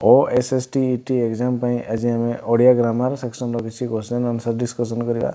OSST exam आज आम Odia grammar section किसी क्वेश्चन आंसर डिस्कसन करवा।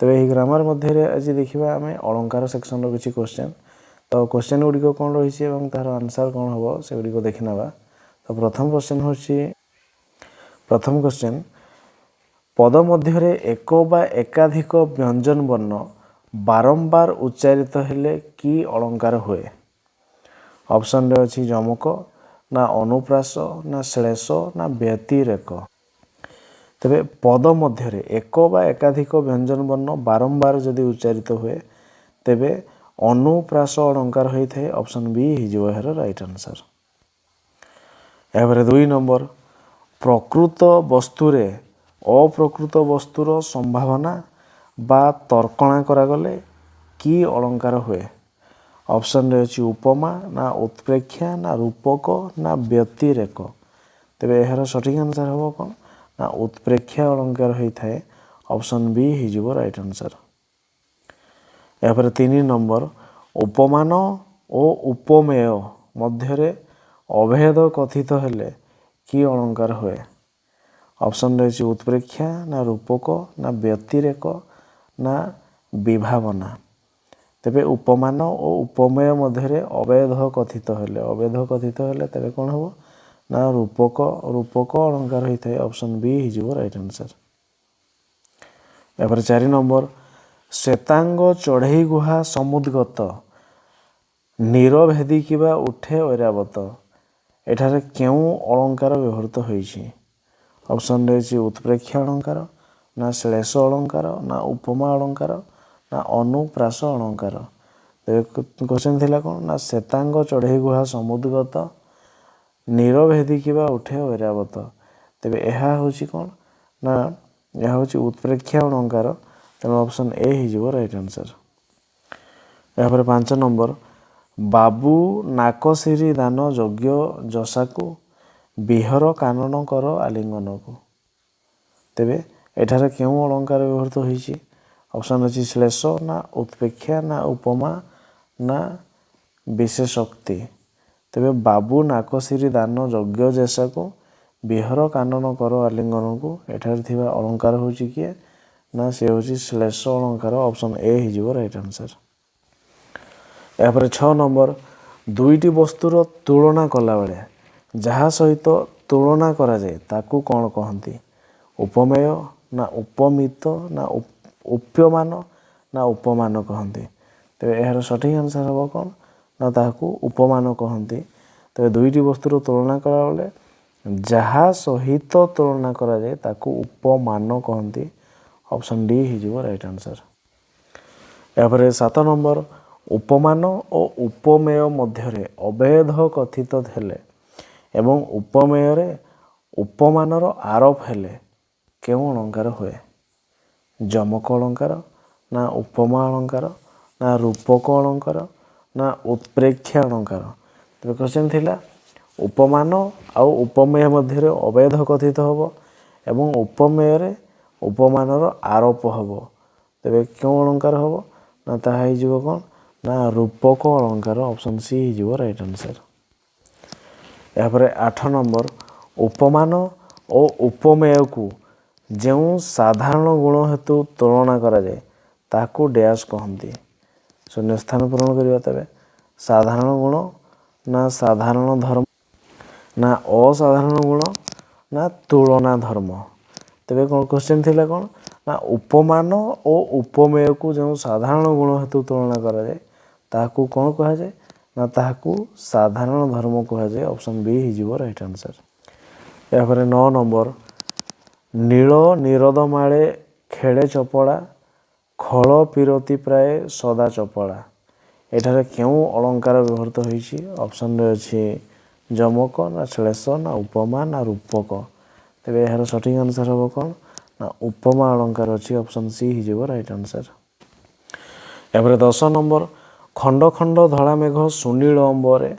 तेज यही ग्रामर मध्य आज देखा आम अलंकार सेक्शन किसी क्वेश्चन। तो क्वेश्चन गुड़िक कौन रही तार आंसर कौन हम से गुड़िक देखी ना। तो प्रथम क्वेश्चन पद मध्य एक बा एकाधिक व्यंजन वर्ण बारंबार उच्चारित हेले कि अलंकार हुए। ऑप्शन रे अछि जमक ना अनुप्रास ना श्लेष ना व्यतिरेक। तेबे पद मध्य एक बा एकाधिक व्यंजन वर्ण बारंबार जदि उच्चारित हुए तेबे अनुप्रास अलंकार होता है। ऑप्शन बी हो राइट आंसर। यापर 2 नंबर प्रकृत वस्तुरे अप्रकृत वस्तुर संभावना बा तर्कणा करागले कि अलंकार हुए। ऑप्शन रे अछि उपमा ना उत्प्रेक्षा ना रूपक ना व्यतिरेक। तेबे यार सठिक आंसर हम कौन ना उत्प्रेक्षा अलंकार होता है। ऑप्शन बी हो राइट आंसर। यापर 3 नंबर उपमान और उपमेय मध्य अभेद कथित हेले कि अलंकार हुए। ऑप्शन रही उत्प्रेक्षा ना रूपक ना व्यतिरेक ना विभावना। तेबे उपमान और उपमेय मध्य अभेद कथित हेले तेबे कौन हम ना रूपक अलंकार होता है। ऑप्शन बी हो राइट आंसर। यापर 4 नंबर श्वेतांग चढ़ई गुहा समुद्गत नीरभेदी किबा उठे ऐरावत एठारे क्यों अलंकार व्यवहृत होइछि। ऑप्शन रही उत्प्रेक्षा अलंकार ना श्लेष अलंकार ना उपमा अलंकार ना अनुप्रास अलंकार। क्वेश्चन थिला कौन ना श्वेतांग चढ़ई गुहा समुद्गत नीरभेदी किबा उठे ऐरावत। तेबे यह हूँ कौन ना यह हूँ उत्प्रेक्षा अलंकार। तेणु ऑप्शन ए हो राइट आंसर। यापर 5 नंबर बाबू नाकसिरी दान यज्ञ जसाकू विहर कानन कर आलिंगन को। तेबे एठारे क्यों अलंकार व्यवहृत होइछि। ऑप्शन अच्छी श्लेष ना उत्प्रेक्षा ना उपमा ना विशेषोक्ति। तेबे बाबू नाकसिरी दान यज्ञ जसाकू विहर कानन कर आलिंगन को एठारे थिबा अलंकार होछि किए ना से होछि श्लेष अलंकार। ऑप्शन ए हो राइट आंसर। यापर 6 नंबर दुईटी वस्तुर तुलना कला बेले जहाँ सहित तुलना करा जाए ताकू कौन कहती। उपमेय ना उपमित ना उप्यमान ना उपमान कहती। तेरे यार सठिक आंसर हम कौन ना ताकू उपमान कहती। तेरे दुईटी वस्तुर तुलना कला बेले जहाँ सहित तुलना करा जाए ताकू उपमान कहती। ऑप्शन डी हो राइट आंसर। यापर 7 नंबर उपमान और उपमेय मध्य अभेद कथित हेले एवं उपमेय उपमानर आरोप हेले क्यों अलंकार हुए। जमक अलंकार ना उपमा अलंकार ना रूपक अलंकार ना उत्प्रेक्षा अलंकार। तो क्वेश्चन थिला उपमान आउ उपमेय मध्य अभेद कथित हम एवं उपमेय उपमानर आरोप हम। तेरे क्यों अलंकार हम ना ताहा कौन ना रूपक अलंकार। ऑप्शन सी हो राइट आंसर। यापर 8 नंबर उपमान और उपमेय को जो साधारण गुण हेतु तुलना करा जाए ताकू डैश कहती। शून्य स्थान पूरण करवा। तेरे साधारण गुण ना साधारण धर्म ना असाधारण गुण ना तुलना धर्म। तेरे कौन क्वेश्चन थिला कौन ना उपमान और उपमेय को जो साधारण गुण हेतु तुलना करा जाए ताकू कौन कहा जाए ना ताकू साधारण धर्म कहा जाए। ऑप्शन बी हो राइट आंसर। यापर 9 नंबर नील निरदमाळे खेड़े चपड़ा खल पिरती प्राय सदा चपड़ा एठारे क्यों अलंकार व्यवहृत होइछि। ऑप्शन रे अछि जमक ना श्लेष ना उपमा ना रूपक। तेबे यार सठिक आंसर हम कौन ना उपमा अलंकार अच्छी। ऑप्शन सी हो राइट आंसर। यापर 10 नंबर खंड खंड धला मेघ सुनील अंबरे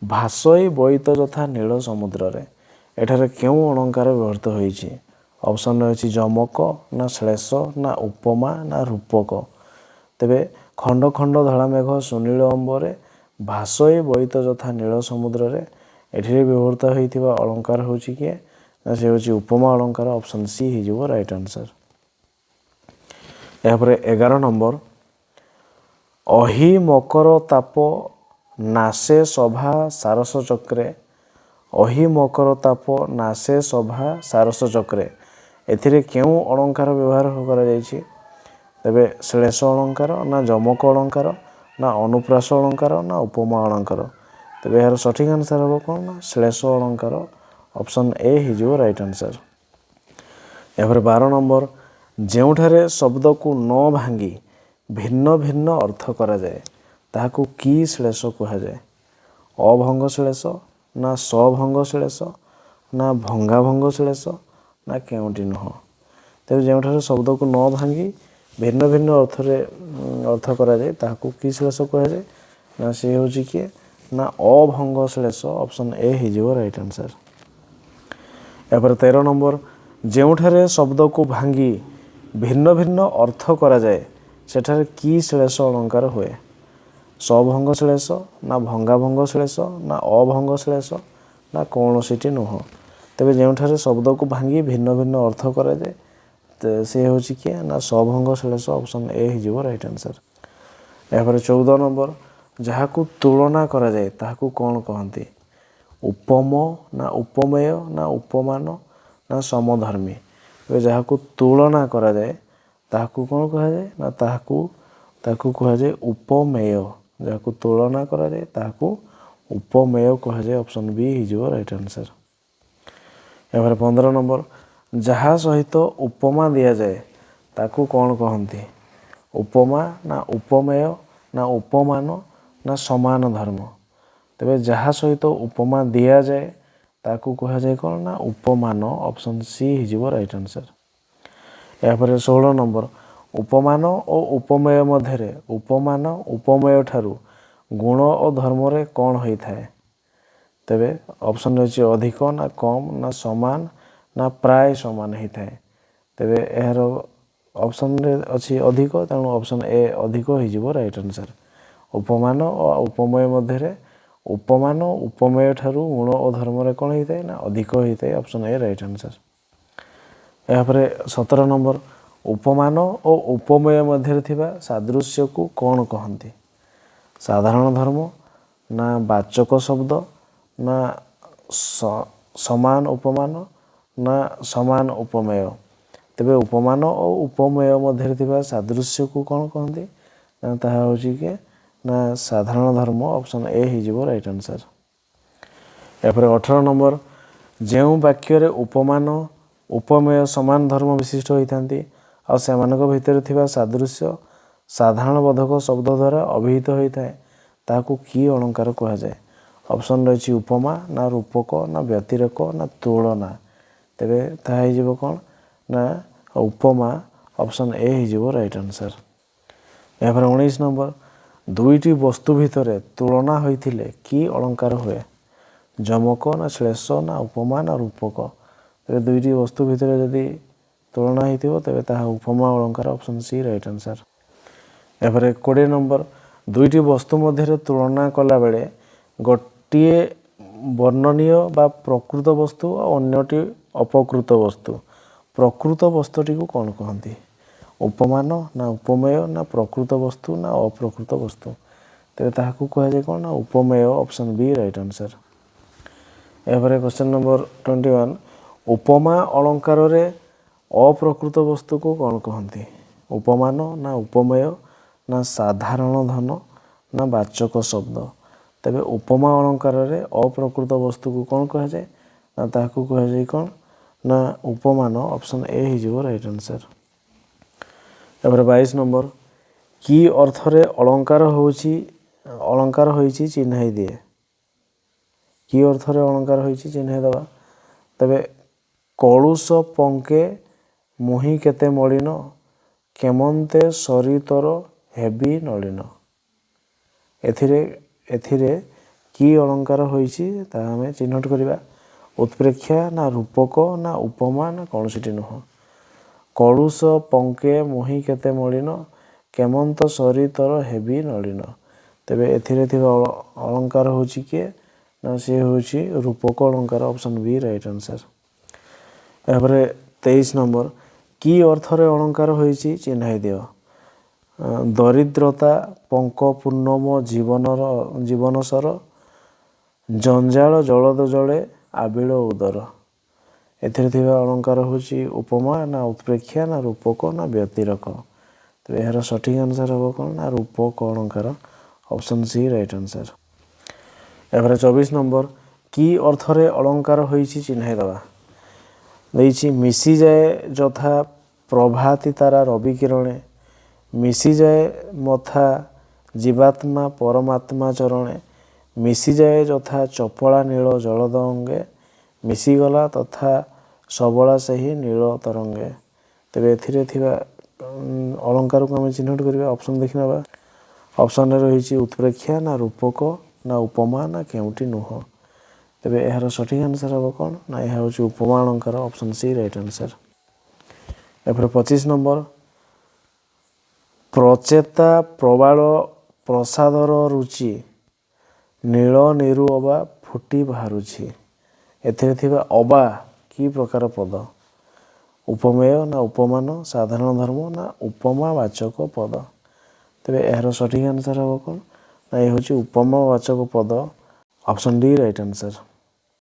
भासई बोईत यथा नील समुद्र रे एठारे क्यों अलंकार व्यवहृत होइछि। ऑप्शन रही जमक ना श्लेष ना उपमा ना रूपक। तेबे खंड खंड धला मेघ सुनील अंबरे भासई बोईत यथा नील समुद्र रे ଏଠିରେ ବ୍ୟବହୃତ ହୋଇଥିବା ଅଳଙ୍କାର ହେଉଛି କିଏ ନା ସେ ହେଉଛି ଉପମା ଅଳଙ୍କାର। ଅପସନ୍ ସି ହେଇଯିବ ରାଇଟ୍ ଆନ୍ସର। ଏହାପରେ 11 ନମ୍ବର ଅହି ମକର ତାପ ନାଶେ ସଭା ସାରସ ଚକ୍ରେ। ଅହି ମକର ତାପ ନାଶେ ସଭା ସାରସ ଚକ୍ରେ ଏଥିରେ କେଉଁ ଅଳଙ୍କାର ବ୍ୟବହାର କରାଯାଇଛି? ତେବେ ଶ୍ଳେଷ ଅଳଙ୍କାର ନା ଯମକ ଅଳଙ୍କାର ନା ଅନୁପ୍ରାସ ଅଳଙ୍କାର ନା ଉପମା ଅଳଙ୍କାର। ତେବେ ଏହାର ସଠିକ୍ ଆନ୍ସର ହେବ କ'ଣ ନା ଶ୍ଳେଷ ଅଳଙ୍କାର। ଅପସନ୍ ଏ ହେଇଯିବ ରାଇଟ୍ ଆନ୍ସର। ଏହାପରେ 12 ନମ୍ବର ଯେଉଁଠାରେ ଶବ୍ଦକୁ ନ ଭାଙ୍ଗି ଭିନ୍ନ ଭିନ୍ନ ଅର୍ଥ କରାଯାଏ ତାହାକୁ କି ଶ୍ଳେଷ କୁହାଯାଏ? ଅଭଙ୍ଗ ଶ୍ଳେଷ ନା ସଭଙ୍ଗ ଶ୍ଳେଷ ନା ଭଙ୍ଗାଭଙ୍ଗ ଶ୍ଳେଷ ନା କେଉଁଟି ନୁହଁ। ତେବେ ଯେଉଁଠାରେ ଶବ୍ଦକୁ ନ ଭାଙ୍ଗି ଭିନ୍ନ ଭିନ୍ନ ଅର୍ଥ କରାଯାଏ ତାହାକୁ କି ଶ୍ଳେଷ କୁହାଯାଏ? ନା ସେ ହେଉଛି କିଏ ନା ଅଭଙ୍ଗ ଶ୍ଳେଷ। ଅପସନ୍ ଏ ହେଇଯିବ ରାଇଟ୍ ଆନ୍ସର। ଏହାପରେ 13 ନମ୍ବର ଯେଉଁଠାରେ ଶବ୍ଦକୁ ଭାଙ୍ଗି ଭିନ୍ନ ଭିନ୍ନ ଅର୍ଥ କରାଯାଏ ସେଠାରେ କି ଶ୍ଳେଷ ଅଳଙ୍କାର ହୁଏ? ସଭଙ୍ଗ ଶ୍ଳେଷ ନା ଭଙ୍ଗାଭଙ୍ଗ ଶ୍ଳେଷ ନା ଅଭଙ୍ଗ ଶ୍ଳେଷ ନା କୌଣସିଟି ନୁହଁ। ତେବେ ଯେଉଁଠାରେ ଶବ୍ଦକୁ ଭାଙ୍ଗି ଭିନ୍ନ ଭିନ୍ନ ଅର୍ଥ କରାଯାଏ ସେ ହେଉଛି କିଏ ନା ସଭଙ୍ଗ ଶ୍ଳେଷ। ଅପସନ୍ ଏ ହେଇଯିବ ରାଇଟ୍ ଆନ୍ସର। ଏହାପରେ 14 ନମ୍ବର ଯାହାକୁ ତୁଳନା କରାଯାଏ ତାହାକୁ କ'ଣ କହନ୍ତି? ଉପମ ନା ଉପମେୟ ନା ଉପମାନ ନା ସମଧର୍ମୀ। ଏବେ ଯାହାକୁ ତୁଳନା କରାଯାଏ ତାହାକୁ କ'ଣ କୁହାଯାଏ ନା ତାହାକୁ କୁହାଯାଏ ଉପମେୟ। ଯାହାକୁ ତୁଳନା କରାଯାଏ ତାହାକୁ ଉପମେୟ କୁହାଯାଏ। ଅପସନ୍ ବି ହେଇଯିବ ରାଇଟ୍ ଆନ୍ସର। ଏହାପରେ 15 ନମ୍ବର ଯାହା ସହିତ ଉପମା ଦିଆଯାଏ ତାକୁ କ'ଣ କହନ୍ତି? ଉପମା ନା ଉପମେୟ ନା ଉପମାନ ନା ସମାନ ଧର୍ମ। ତେବେ ଯାହା ସହିତ ଉପମା ଦିଆଯାଏ ତାକୁ କୁହାଯାଏ କ'ଣ ନା ଉପମାନ। ଅପସନ୍ ସି ହେଇଯିବ ରାଇଟ୍ ଆନ୍ସର। ଏହାପରେ 16 ନମ୍ବର ଉପମାନ ଓ ଉପମେୟ ମଧ୍ୟରେ ଉପମାନ ଉପମେୟ ଠାରୁ ଗୁଣ ଓ ଧର୍ମରେ କ'ଣ ହୋଇଥାଏ? ତେବେ ଅପସନ୍ ରହିଛି ଅଧିକ ନା କମ୍ ନା ସମାନ ନା ପ୍ରାୟ ସମାନ ହେଇଥାଏ। ତେବେ ଏହାର ଅପସନ୍ରେ ଅଛି ଅଧିକ, ତେଣୁ ଅପସନ୍ ଏ ଅଧିକ ହେଇଯିବ ରାଇଟ୍ ଆନ୍ସର। ଉପମାନ ଓ ଉପମେୟ ମଧ୍ୟରେ ଉପମାନ ଉପମେୟ ଠାରୁ ଗୁଣ ଓ ଧର୍ମରେ କ'ଣ ହେଇଥାଏ ନା ଅଧିକ ହେଇଥାଏ। Option A right answer. ଏହାପରେ 17 ନମ୍ବର ଉପମାନ ଓ ଉପମେୟ ମଧ୍ୟରେ ଥିବା ସାଦୃଶ୍ୟକୁ କ'ଣ କହନ୍ତି? ସାଧାରଣ ଧର୍ମ ନା ବାଚକ ଶବ୍ଦ ନା ସମାନ ଉପମାନ ନା ସମାନ ଉପମେୟ। ତେବେ ଉପମାନ ଓ ଉପମେୟ ମଧ୍ୟରେ ଥିବା ସାଦୃଶ୍ୟକୁ କ'ଣ କହନ୍ତି ନା ତାହା ହେଉଛି କି ନା ସାଧାରଣ ଧର୍ମ। ଅପସନ୍ ଏ ହେଇଯିବ ରାଇଟ୍ ଆନ୍ସର। ଏହାପରେ 18 ନମ୍ବର ଯେଉଁ ବାକ୍ୟରେ ଉପମାନ ଉପମେୟ ସମାନ ଧର୍ମ ବିଶିଷ୍ଟ ହୋଇଥାନ୍ତି ଆଉ ସେମାନଙ୍କ ଭିତରେ ଥିବା ସାଦୃଶ୍ୟ ସାଧାରଣ ବୋଧକ ଶବ୍ଦ ଦ୍ୱାରା ଅଭିହିତ ହୋଇଥାଏ ତାହାକୁ କି ଅଳଙ୍କାର କୁହାଯାଏ? ଅପସନ୍ ରହିଛି ଉପମା ନା ରୂପକ ନା ବ୍ୟତିରେକ ନା ତୁଳନା। ତେବେ ତାହା ହେଇଯିବ କ'ଣ ନା ଉପମା। ଅପସନ୍ ଏ ହେଇଯିବ ରାଇଟ୍ ଆନ୍ସର। ଏହାପରେ 19 ନମ୍ବର ଦୁଇଟି ବସ୍ତୁ ଭିତରେ ତୁଳନା ହୋଇଥିଲେ କି ଅଳଙ୍କାର ହୁଏ? ଯମକ ନା ଶ୍ଳେଷ ନା ଉପମା ନା ରୂପକ। ତେବେ ଦୁଇଟି ବସ୍ତୁ ଭିତରେ ଯଦି ତୁଳନା ହେଇଥିବ ତେବେ ତାହା ଉପମା ଅଳଙ୍କାର। Option C right answer. ଏହାପରେ 20 ନମ୍ବର ଦୁଇଟି ବସ୍ତୁ ମଧ୍ୟରେ ତୁଳନା କଲାବେଳେ ଗୋଟିଏ ବର୍ଣ୍ଣନୀୟ ବା ପ୍ରକୃତ ବସ୍ତୁ ଆଉ ଅନ୍ୟଟି ଅପକୃତ ବସ୍ତୁ। ପ୍ରକୃତ ବସ୍ତୁଟିକୁ କ'ଣ କହନ୍ତି? ଉପମାନ ନା ଉପମେୟ ନା ପ୍ରକୃତ ବସ୍ତୁ ନା ଅପ୍ରକୃତ ବସ୍ତୁ। ତେବେ ତାହାକୁ କୁହାଯାଏ କ'ଣ ନା ଉପମେୟ। Option B right answer. ଏହାପରେ କ୍ୱେଶ୍ଚନ୍ ନମ୍ବର 21 ଉପମା ଅଳଙ୍କାରରେ ଅପ୍ରକୃତ ବସ୍ତୁକୁ କ'ଣ କହନ୍ତି? ଉପମାନ ନା ଉପମେୟ ନା ସାଧାରଣ ଧନ ନା ବାଚକ ଶବ୍ଦ। ତେବେ ଉପମା ଅଳଙ୍କାରରେ ଅପ୍ରକୃତ ବସ୍ତୁକୁ କ'ଣ କୁହାଯାଏ ନା ତାହାକୁ କୁହାଯାଏ କ'ଣ ନା ଉପମାନ। ଅପସନ୍ ଏ ହେଇଯିବ ରାଇଟ୍ ଆନ୍ସର। ଏହାପରେ 22 ନମ୍ବର କି ଅର୍ଥରେ ଅଳଙ୍କାର ହୋଇଛି ଚିହ୍ନାଇ ଦିଏ? କି ଅର୍ଥରେ ଅଳଙ୍କାର ହୋଇଛି ଚିହ୍ନାଇ ଦେବା। ତେବେ କଳୁଷ ପଙ୍କେ ମୁହିଁ କେତେ ମଳିନ କେମନ୍ତେ ସରି ତୋର ହେବି ନଳିନ। ଏଥିରେ କି ଅଳଙ୍କାର ହୋଇଛି ତାହା ଆମେ ଚିହ୍ନଟ କରିବା। ଉତ୍ପ୍ରେକ୍ଷା ନା ରୂପକ ନା ଉପମା ନା କୌଣସିଟି ନୁହଁ। କଳୁଷ ପଙ୍କେ ମୁହିଁ କେତେ ମଳିନ କେମନ୍ତ ସରି ତୋର ହେବି ନଳିନ। ତେବେ ଏଥିରେ ଥିବା ଅଳଙ୍କାର ହେଉଛି କିଏ ନା ସିଏ ହେଉଛି ରୂପକ ଅଳଙ୍କାର। Option B right answer. ଏହାପରେ 23 ନମ୍ବର, କି ଅର୍ଥରେ ଅଳଙ୍କାର ହୋଇଛି ଚିହ୍ନାଇ ଦିଅ। ଦରିଦ୍ରତା, ପଙ୍କ ପୂର୍ଣ୍ଣମ ଜୀବନସର, ଜଞ୍ଜାଳ ଜଳଦ ଜଳେ, ଆବିଳ ଉଦର। ଏଥିରେ ଥିବା ଅଳଙ୍କାର ହେଉଛି ଉପମା ନା ଉତ୍ପ୍ରେକ୍ଷା ନା ରୂପକ ନା ବ୍ୟତିରକ। ତେବେ ଏହାର ସଠିକ୍ ଆନ୍ସର୍ ହେବ କ'ଣ ନା ରୂପକ ଅଳଙ୍କାର। Option C right answer. ଏହାପରେ 24 ନମ୍ବର, କି ଅର୍ଥରେ ଅଳଙ୍କାର ହୋଇଛି ଚିହ୍ନାଇ ଦେବା। ଦେଇଛି ମିଶିଯାଏ ଯଥା ପ୍ରଭାତି ତାରା ରବି କିରଣେ, ମିଶିଯାଏ ମଥା ଜୀବାତ୍ମା ପରମାତ୍ମା ଚରଣେ, ମିଶିଯାଏ ଯଥା ଚପଳା ନୀଳ ଜଳଦ ଅଙ୍ଗେ, ମିଶିଗଲା ତଥା ସବଳା ସେହି ନୀଳ ତରଙ୍ଗେ। ତେବେ ଏଥିରେ ଥିବା ଅଳଙ୍କାରକୁ ଆମେ ଚିହ୍ନଟ କରିବା। ଅପସନ୍ ଦେଖି ନେବା। ଅପସନ୍ରେ ରହିଛି ଉତ୍ପ୍ରେକ୍ଷା ନା ରୂପକ ନା ଉପମା ନା କେଉଁଟି ନୁହଁ। ତେବେ ଏହାର ସଠିକ୍ ଆନ୍ସର୍ ହେବ କ'ଣ ନା ଏହା ହେଉଛି ଉପମା ଅଳଙ୍କାର। Option C right answer. ଏପରେ 25 ନମ୍ବର, ପ୍ରଚେତା ପ୍ରବାଳ ପ୍ରସାଦର ରୁଚି, ନୀଳ ନିରୁ ଅବା ଫୁଟି ବାହାରୁଛି। ଏଥିରେ ଥିବା ଅବା କି ପ୍ରକାର ପଦ। ଉପମେୟ ନା ଉପମାନ, ସାଧାରଣ ଧର୍ମ ନା ଉପମାବାଚକ ପଦ। ତେବେ ଏହାର ସଠିକ୍ ଆନ୍ସର୍ ହେବ କ'ଣ ନା ଏ ହେଉଛି ଉପମାବାଚକ ପଦ। Option D right answer.